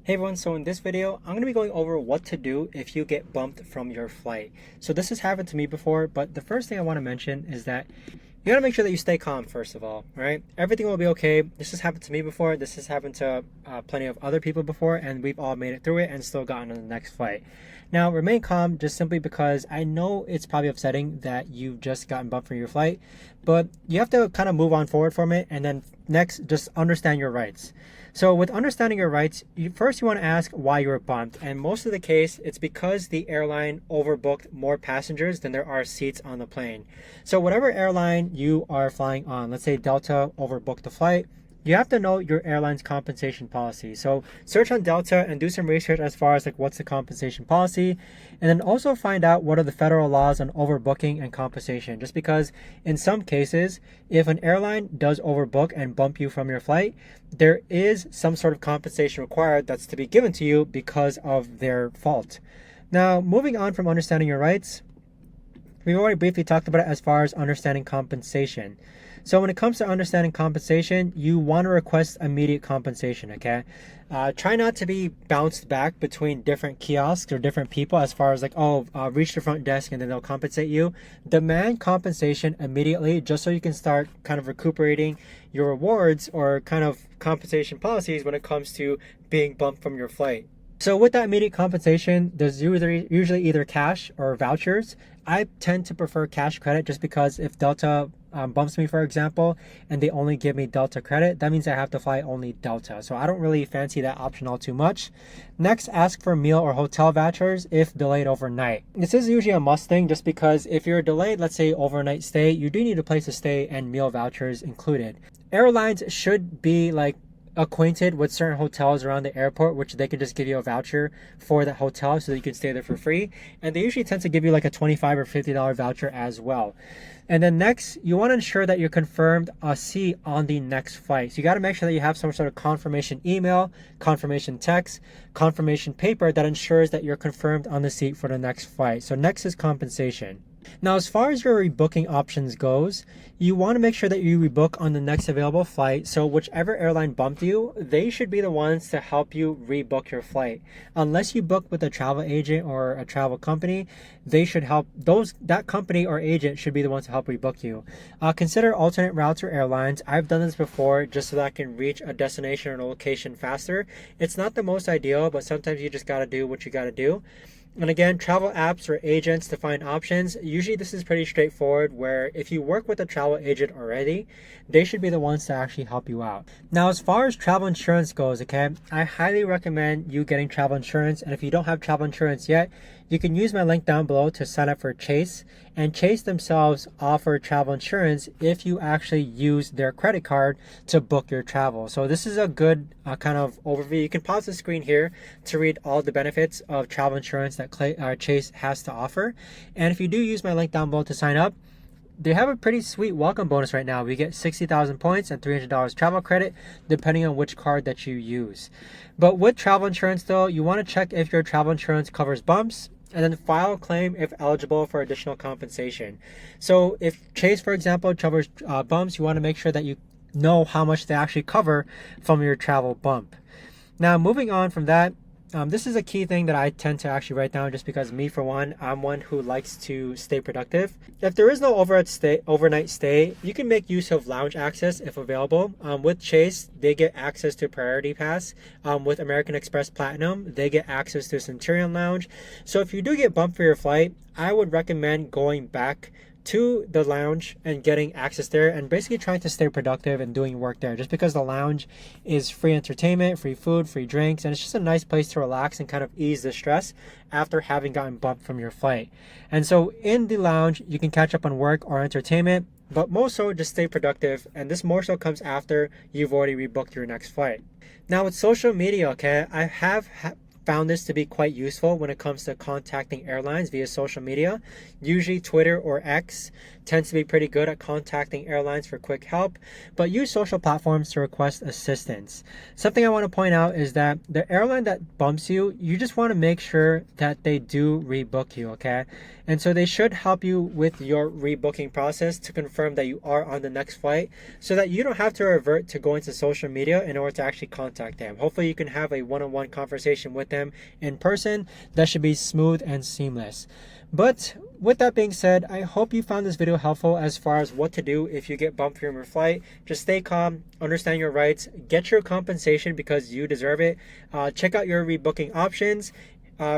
Hey everyone, so in this video, I'm going to be going over what to do if you get bumped from your flight. So this has happened to me before, but the first thing I want to mention is that you got to make sure that you stay calm first of all, right? Everything will be okay. This has happened to me before. This has happened to plenty of other people before, and we've all made it through it and still gotten on the next flight. Now, remain calm just simply because I know it's probably upsetting that you've just gotten bumped from your flight, but you have to kind of move on forward from it, and then next, just understand your rights. So with understanding your rights, you want to ask why you were bumped. And most of the case, it's because the airline overbooked more passengers than there are seats on the plane. So whatever airline you are flying on, let's say Delta overbooked the flight, you have to know your airline's compensation policy. So search on Delta and do some research as far as like what's the compensation policy, and then also find out what are the federal laws on overbooking and compensation. Just because in some cases, if an airline does overbook and bump you from your flight, there is some sort of compensation required that's to be given to you because of their fault. Now, moving on from understanding your rights, we've already briefly talked about it as far as understanding compensation. So when it comes to understanding compensation, you want to request immediate compensation, okay? Try not to be bounced back between different kiosks or different people as far as like, reach the front desk and then they'll compensate you. Demand compensation immediately just so you can start kind of recuperating your rewards or kind of compensation policies when it comes to being bumped from your flight. So with that immediate compensation, there's usually either cash or vouchers. I tend to prefer cash credit just because if Delta bumps me, for example, and they only give me Delta credit, that means I have to fly only Delta. So I don't really fancy that option all too much. Next, ask for meal or hotel vouchers if delayed overnight. This is usually a must thing just because if you're delayed, let's say overnight stay, you do need a place to stay and meal vouchers included. Airlines should be like acquainted with certain hotels around the airport, which they can just give you a voucher for that hotel so that you can stay there for free. And they usually tend to give you like a $25 or $50 voucher as well. And then next, you want to ensure that you're confirmed a seat on the next flight. So you got to make sure that you have some sort of confirmation email, confirmation text, confirmation paper that ensures that you're confirmed on the seat for the next flight. So next is compensation. Now, as far as your rebooking options goes, you want to make sure that you rebook on the next available flight. So whichever airline bumped you, they should be the ones to help you rebook your flight. Unless you book with a travel agent or a travel company, they should help that company or agent should be the ones to help rebook you. Consider alternate routes or airlines. I've done this before just so that I can reach a destination or a location faster. It's not the most ideal, but sometimes you just got to do what you got to do. And again, travel apps or agents to find options. Usually this is pretty straightforward where if you work with a travel agent already, they should be the ones to actually help you out. Now, as far as travel insurance goes, okay, I highly recommend you getting travel insurance. And if you don't have travel insurance yet, you can use my link down below to sign up for Chase. And Chase themselves offer travel insurance if you actually use their credit card to book your travel. So this is a good kind of overview. You can pause the screen here to read all the benefits of travel insurance that Chase has to offer. And if you do use my link down below to sign up, they have a pretty sweet welcome bonus right now. We get 60,000 points and $300 travel credit depending on which card that you use. But with travel insurance though, you want to check if your travel insurance covers bumps and then file a claim if eligible for additional compensation. So if Chase, for example, covers bumps, you want to make sure that you know how much they actually cover from your travel bump. Now, moving on from that, this is a key thing that I tend to actually write down just because me, for one, I'm one who likes to stay productive. If there is no overnight stay, you can make use of lounge access if available. With Chase, they get access to Priority Pass. With American Express Platinum, they get access to Centurion Lounge. So if you do get bumped for your flight, I would recommend going back to the lounge and getting access there and basically trying to stay productive and doing work there just because the lounge is free entertainment, free food, free drinks, and it's just a nice place to relax and kind of ease the stress after having gotten bumped from your flight. And so in the lounge, you can catch up on work or entertainment, but more so just stay productive, and this more so comes after you've already rebooked your next flight. Now with social media, okay, I have found this to be quite useful when it comes to contacting airlines via social media. Usually Twitter or X tends to be pretty good at contacting airlines for quick help, but use social platforms to request assistance. Something I want to point out is that the airline that bumps you, you just want to make sure that they do rebook you, okay? And so they should help you with your rebooking process to confirm that you are on the next flight so that you don't have to revert to going to social media in order to actually contact them. Hopefully you can have a one-on-one conversation with them in person. That should be smooth and seamless. But with that being said, I hope you found this video helpful as far as what to do if you get bumped from your flight. Just stay calm, understand your rights, get your compensation because you deserve it. Check out your rebooking options.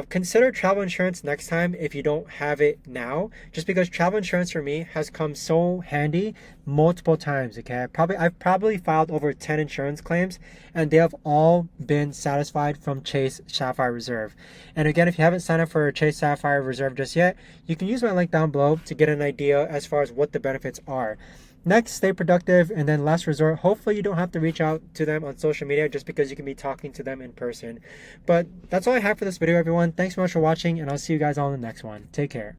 Consider travel insurance next time if you don't have it now, just because travel insurance for me has come so handy multiple times. Okay, I've probably filed over 10 insurance claims and they have all been satisfied from Chase Sapphire Reserve. And again, if you haven't signed up for Chase Sapphire Reserve just yet, you can use my link down below to get an idea as far as what the benefits are. Next, stay productive, and then last resort, hopefully you don't have to reach out to them on social media just because you can be talking to them in person. But that's all I have for this video, everyone. Thanks so much for watching, and I'll see you guys all in the next one. Take care.